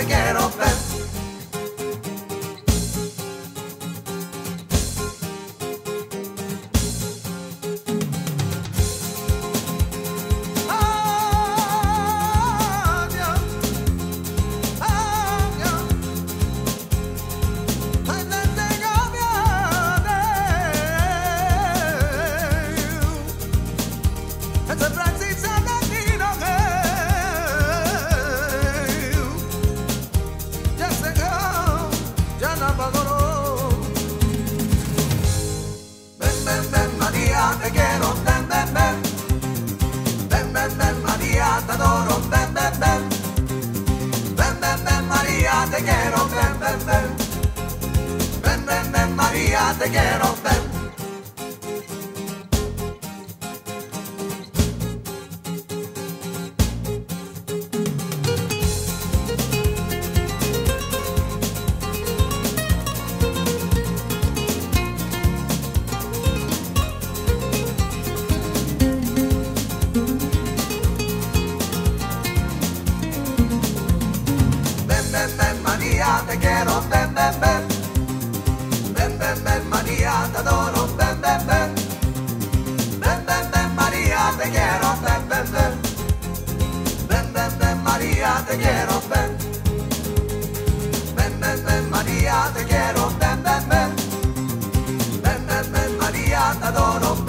te quiero ver. Te quiero, ven, ven, ven. Ven, ven, ven, María, te adoro, ven, ven, ven. Ven, ven, ven, María, te quiero, ven, ven, ven. Ven, ven, ven, María, te quiero, ven. María, te quiero, ven, ven, ven. Ven, ven, ven, María, te adoro, ven, ven, ven. Ven, ven, ven, María, te quiero, ven, ven, ven. Ven, ven, ven, María, te quiero, ven. Ven, ven, ven, María, te quiero, ven, ven, ven. Ven, ven, ven, María, te adoro.